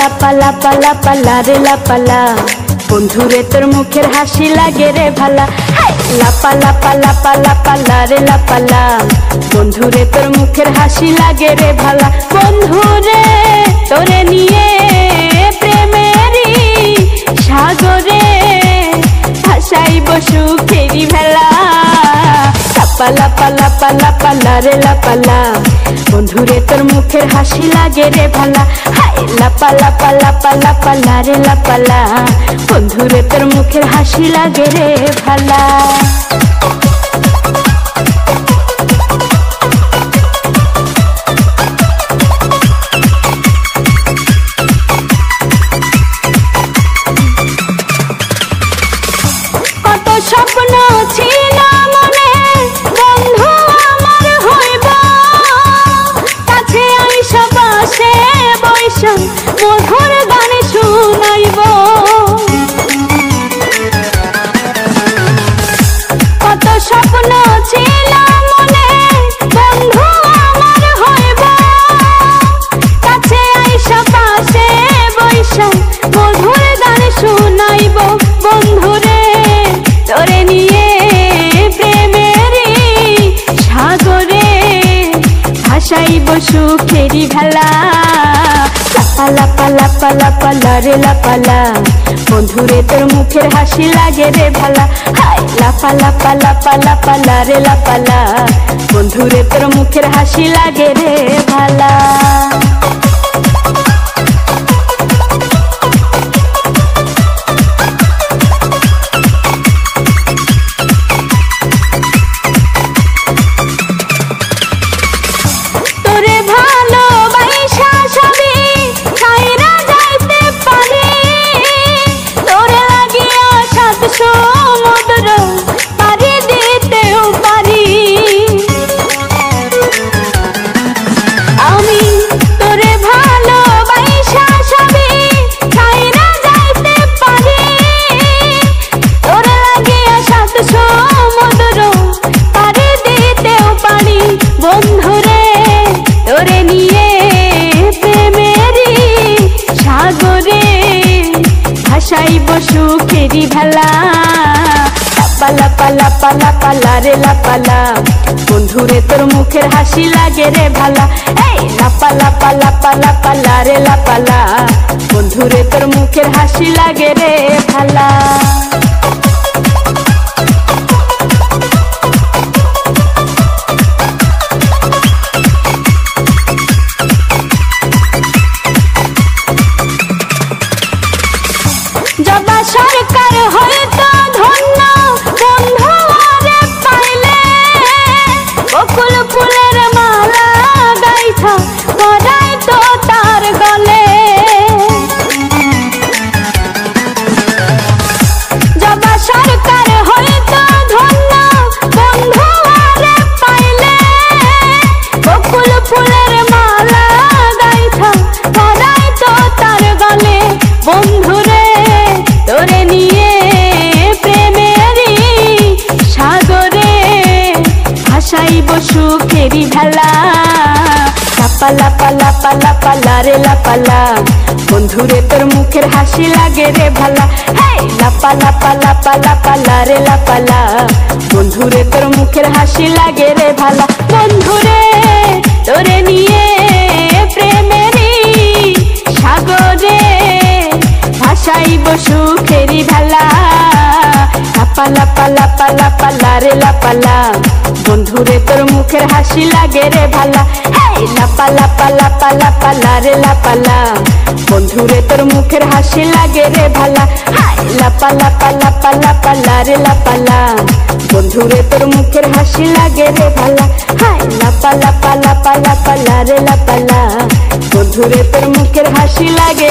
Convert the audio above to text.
লাপা লাপা লাপা লারে লাপালা, বন্ধুরে তোর মুখের হাসি লাগে রে ভালা। লাপা লাপা লাপা লাপা লারে লাপালা, বন্ধুরে তোর মুখের হাসি লাগে রে ভালা। বন্ধুরে তোরে নিয়ে প্রেমেরই সাগরে ভাসাইব সুখেরি ভেলা। লাপা লাপা লাপা লাপা লারে লাপালা, বন্ধুরে তোর মুখের হাসি লাগে রে ভালা। লাপা লাপা লাপা লাপা লারে লাপালা, বন্ধুরে তোর মুখের হাসি লাগে রে ভালা। কত স্বপ্ন ছিল মনে, বন্ধু আমার হইব, কাছে আইসা পাশে বৈশা মধুর গান শুনাইব। কত স্বপ্ন ছিল মনে, বন্ধু আমার হইব, কাছে আইসা পাশে বৈশা মধুর গান শুনাইব। বন্ধুরে তোরে নিয়ে প্রেমেরই সাগরে ভাসাইব সুখেরি ভেলা। লাপা লাপা লাপা লাপা লারে লাপালা, বন্ধুরে তোর মুখের হাসি লাগে রে ভালা। লাপা লাপা লাপা লাপা লারে লাপালা, বন্ধুরে তোর মুখের হাসি লাগে রে ভালা। বন্ধুরে তোরে নিয়ে প্রেমেরই সাগরে ভাসাইব সুখেরি ভেলা। লাপা লাপা লাপা লাপা লারে লাপালা, বন্ধুরে তোর মুখের হাসি লাগে রে ভালা। লাপা লাপা লাপা লাপা লারে লাপালা, বন্ধুরে তোর মুখের হাসি লাগে রে ভালা। জবা সরকার হয়তো ধন্য, বন্ধু আরে পাইলে, বকুল ফুলের মালা গাইছা পরাই তো তার গলে। জবা সরকার হয়তো ধন্য, বন্ধু আরে পাইলে, বকুল ফুলের মালা গাইছা পরাই তো তার গলে। বন্ধুরে তোরে নিয়ে প্রেমেরই সাগরে ভাসাইব সুখেরি ভেলা। লাপা লাপা লাপা লাপা লারে লাপালা, বন্ধুরে তোর মুখের হাসি লাগে রে ভালা। লাপা লাপা লাপা লাপা লারে লাপালা, বন্ধুরে তোর মুখের হাসি লাগে রে ভালা। বন্ধুরে তোরে নিয়ে প্রেমেরই সাগরে ভাসাইব সুখেরি ভেলা। লাপা লাপা লাপা লাপা লারে লাপালা, বন্ধুরে তোর মুখের হাসি লাগে রে ভালা। লাপা লাপা লাপা লাপা লারে লাপালা, বন্ধুরে তোর মুখের হাসি লাগে রে ভালা। লাপা লাপা লাপা লাপা লারে লাপালা, বন্ধুরে তোর মুখের হাসি লাগে রে ভালা। লাপা লাপা লাপা লাপা লারে লাপালা, বন্ধুরে তোর মুখের হাসি লাগে।